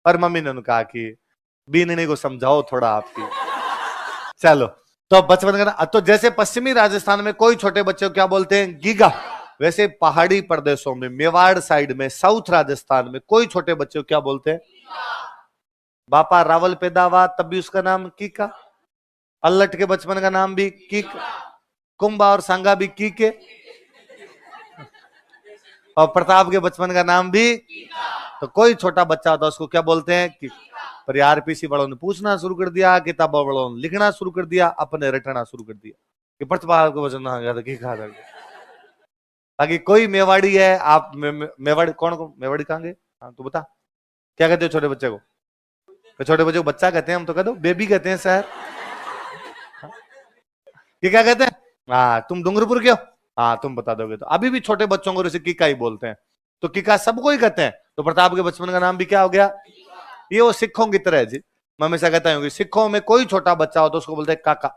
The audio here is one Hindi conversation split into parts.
और मम्मी ने कहा कि बीननी को समझाओ थोड़ा आपकी। चलो, तो बचपन का तो जैसे पश्चिमी राजस्थान में कोई छोटे बच्चे को क्या बोलते हैं, गीगा, वैसे पहाड़ी प्रदेशों में, मेवाड़ साइड में, साउथ राजस्थान में कोई छोटे बच्चे को क्या बोलते हैं, बापा रावल पैदा हुआ तब भी उसका नाम कीका, अल्लट के बचपन का नाम भी कीक, कुंभा और सांगा भी कीके, और प्रताप के बचपन का नाम भी। तो कोई छोटा बच्चा होता है उसको क्या बोलते हैं कि। पर आरपीसी बड़ों ने पूछना शुरू कर दिया, किताबों बड़ों ने लिखना शुरू कर दिया, अपने रटना शुरू कर दिया कि प्रतिभा को वचन आ गया था कि खा बाकी कोई मेवाड़ी है, आप मेवाड़ी कौन को मेवाड़ी कहांगे, हाँ तो बता क्या कहते हो छोटे बच्चे को, तो छोटे बच्चे को बच्चा कहते हैं, हम तो कह दो बेबी कहते हैं सर, ये क्या कहते हैं, हाँ तुम डूंगरपुर के हो, हाँ तुम बता दोगे, तो अभी भी छोटे बच्चों को जैसे किका ही बोलते हैं, तो किका सबको ही कहते हैं। तो प्रताप के बचपन का नाम भी क्या हो गया, ये वो सिखों की तरह है जी। मैं हमेशा कहता हूँ कि सिखों में कोई छोटा बच्चा हो तो उसको बोलते हैं काका,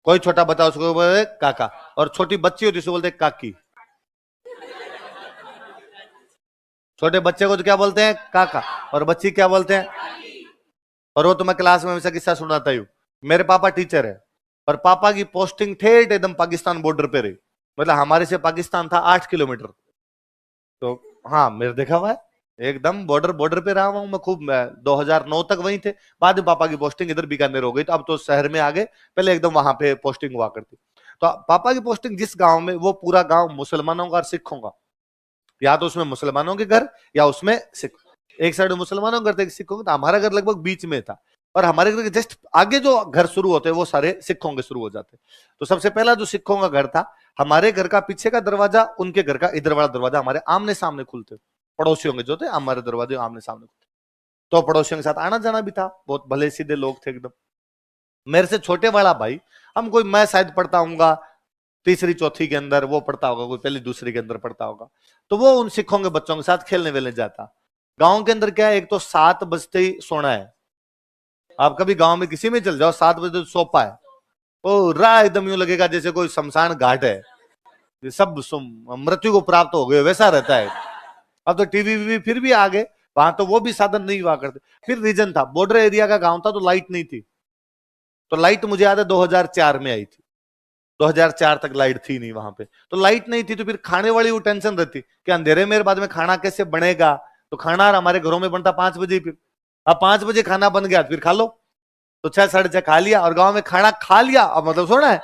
कोई छोटा बच्चा उसको बोलते हैं काका, और छोटी बच्ची होती है उसको बोलते हैं काकी। छोटे बच्चे को तो क्या बोलते हैं काका, और बच्ची क्या बोलते हैं। और वो तो मैं क्लास में हमेशा किस्सा सुनाता हूँ, मेरे पापा टीचर है और पापा की पोस्टिंग ठेठ एकदम पाकिस्तान बॉर्डर पे रही, मतलब हमारे से पाकिस्तान था 8 किलोमीटर। तो हाँ मेरे देखा हुआ है, एकदम बॉर्डर पे रहा हूं मैं खूब, 2009 तक वहीं थे, बाद में पापा की पोस्टिंग इधर बीकानेर हो गई, तो अब तो शहर में आ गए, पहले एकदम वहां पे पोस्टिंग हुआ करती। तो पापा की पोस्टिंग जिस गांव में, वो पूरा गांव मुसलमानों का और सिखों का, या तो उसमें मुसलमानों के घर या उसमें सिख, एक साइड मुसलमानों का घर था, सिखों का, हमारा घर लगभग बीच में था, और हमारे घर के जस्ट आगे जो घर शुरू होते हैं वो सारे सिखों के शुरू हो जाते। तो सबसे पहला जो सिखों का घर था, हमारे घर का पीछे का दरवाजा, उनके घर का इधर वाला दरवाजा हमारे आमने सामने खुलते, पड़ोसियों के जो थे हमारे दरवाजे आमने सामने खुलते, तो पड़ोसियों के साथ आना जाना भी था, बहुत भले सीधे लोग थे एकदम। मेरे से छोटे वाला भाई, हम कोई, मैं शायद पढ़ता हूँ तीसरी चौथी के अंदर, वो पढ़ता होगा कोई पहली दूसरी के अंदर पढ़ता होगा, तो वो उन सिखों के बच्चों के साथ खेलने वेलने जाता। गांव के अंदर क्या है, एक तो 7 बजते ही सोना है, आप कभी गांव में किसी में चल जाओ 7 बजे तो सोपा है, ओ रा एकदम यूं लगेगा जैसे कोई शमशान घाट है, सब मृत्यु को प्राप्त हो गए वैसा रहता है। अब तो टीवी भी फिर भी आ गए, वहां तो वो भी साधन नहीं हुआ करते। फिर रीजन था, बॉर्डर एरिया का गांव था तो लाइट नहीं थी, तो लाइट मुझे याद है 2004 में आई थी, 2004 तक लाइट थी नहीं वहां पे, तो लाइट नहीं थी, तो फिर खाने वाली वो टेंशन रहती कि अंधेरे में बाद में खाना कैसे बनेगा, तो खाना हमारे घरों में बनता 5 बजे, फिर अब 5 बजे खाना बन गया फिर खा लो, तो 6 साढ़े 6 खा लिया, और गांव में खाना खा लिया, अब मतलब सोना है,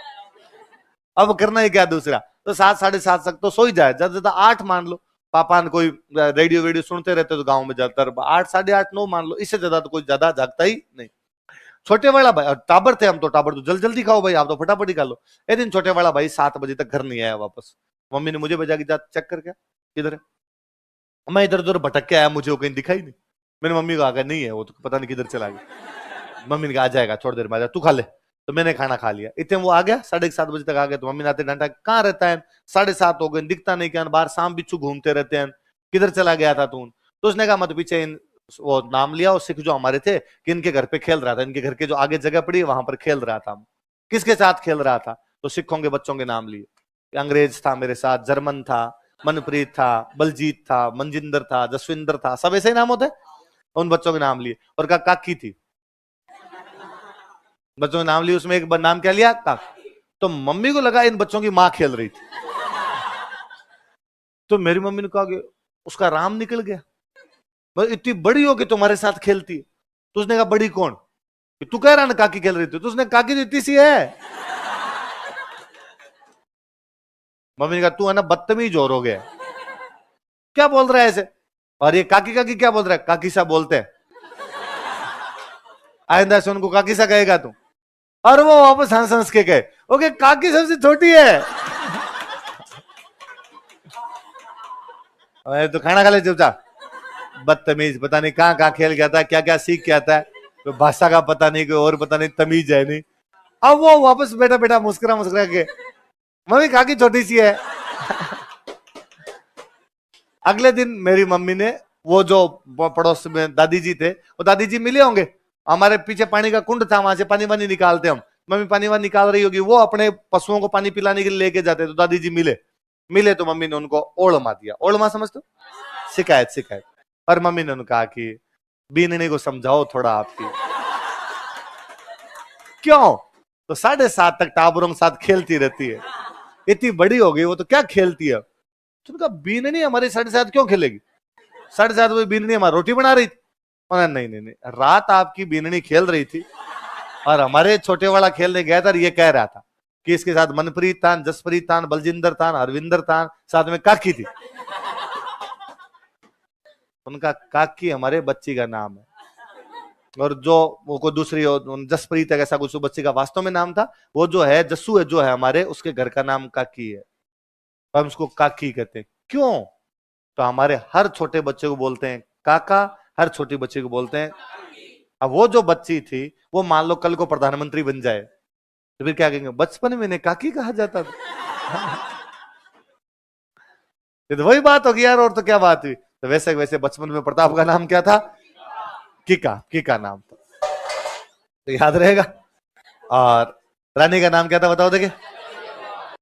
अब करना ही क्या दूसरा, तो 7 साढ़े 7 तक तो सो ही जाए, ज्यादा ज्यादा 8 मान लो, पापा ने कोई रेडियो वेडियो सुनते रहते तो गांव में ज्यादातर 8 साढ़े 8 9 मान लो, इससे ज्यादा तो कोई ज्यादा जागता ही नहीं। छोटे वाला भाई, टाबर थे हम, तो टाबर तो जल्दी खाओ भाई, आप तो फटाफट ही खा लो। एक दिन छोटे वाला भाई 7 बजे तक घर नहीं आया वापस, मम्मी ने मुझे भेजा कि जा चेक कर, क्या किधर है, मैं इधर उधर भटक के आया, मुझे वो कहीं दिखाई नहीं, मैंने मम्मी को आकर नहीं है वो, तो पता नहीं किधर चला गया। मम्मी ने कहा आ जाएगा थोड़ी देर में, आ जा तू खा ले, तो मैंने खाना खा लिया, इतने वो आ गया 7:30 बजे तक आ गया, तो मम्मी ने आते डांटा कहाँ रहता है, 7:30 हो गए दिखता नहीं, क्या बाहर सांप बिच्छू घूमते रहते हैं, किधर चला गया था तू। तो उसने कहा मत पीछे वो नाम लिया, और सिख जो हमारे थे कि इनके घर पे खेल रहा था, इनके घर के जो आगे जगह पड़ी वहां पर खेल रहा था। किसके साथ खेल रहा था, तो सिखों के बच्चों के नाम लिए, अंग्रेज था मेरे साथ, जर्मन था, मनप्रीत था, बलजीत था, मनजिंदर था, जसविंदर था, सब ऐसे ही नाम होते, उन बच्चों के नाम लिए, और कहा काकी थी, बच्चों के नाम लिए, उसमें एक नाम क्या लिया काक। तो मम्मी को लगा इन बच्चों की मां खेल रही थी, तो मेरी मम्मी ने कहा कि उसका राम निकल गया, बस इतनी बड़ी हो कि तुम्हारे साथ खेलती है, तो उसने कहा बड़ी कौन, तू कह रहा ना काकी खेल रही थी, तो उसने काकी तो इतनी सी है। मम्मी ने कहा तू है ना बदतमीज और हो गया, क्या बोल रहा है ऐसे, और ये काकी काकी क्या बोल रहा है, काकी सा बोलते हैं, आइंदा से उनको काकी सा कहेगा तू, और वो वापस हंस हंस के कहे ओके काकी सबसे छोटी है। तो खाना खा ले चुपचाप, बदतमीज, पता नहीं कहाँ कहाँ खेल गया था, क्या क्या सीख के आता है, तो भाषा का पता नहीं, कोई और पता नहीं, तमीज है नहीं। अब वो वापस बेटा बेटा मुस्कुरा मुस्कुरा के, मम्मी काकी छोटी सी है। अगले दिन मेरी मम्मी ने, वो जो पड़ोस में दादी जी थे, वो दादी जी मिले होंगे, हमारे पीछे पानी का कुंड था, वहां से पानी वानी निकालते हम, मम्मी पानी वानी निकाल रही होगी, वो अपने पशुओं को पानी पिलाने के लिए लेके जाते, तो दादी जी मिले तो मम्मी ने उनको ओढ़मा दिया, ओढ़मा समझते हो, शिकायत शिकायत, पर मम्मी ने कहा कि बीननी को समझाओ थोड़ा आपकी। क्यों? तो 7:30 तक टाबरों के साथ खेलती रहती है, इतनी बड़ी हो गई वो तो क्या खेलती है। तो उनका बीननी हमारे 7:30 क्यों खेलेगी? 7:30 बजे बीननी हमारी रोटी बना रही थी। नहीं नहीं नहीं, रात आपकी बीननी खेल रही थी और हमारे छोटे वाला खेलने गया था। ये कह रहा था कि इसके साथ मनप्रीत तान, जसप्रीत तान, बलजिंदर तान, हरविंदर तान, साथ में काकी थी। उनका काकी हमारे बच्ची का नाम है, और जो वो को दूसरी जसप्रीत है ऐसा कुछ बच्ची का वास्तव में नाम था। वो जो है जस्सू है, जो है हमारे, उसके घर का नाम काकी है, हम उसको काकी कहते हैं। क्यों? तो हमारे हर छोटे बच्चे को बोलते हैं काका, हर छोटी बच्ची को बोलते हैं। अब वो जो बच्ची थी वो मान लो कल को प्रधानमंत्री बन जाए तो फिर क्या कहेंगे? बचपन में इन्हें काकी कहा जाता था। तो वही बात होगी यार, और तो क्या बात हुई। तो वैसे वैसे बचपन में प्रताप का नाम क्या था? किका, किका नाम था, तो याद रहेगा। और रानी का नाम क्या था बताओ देखे?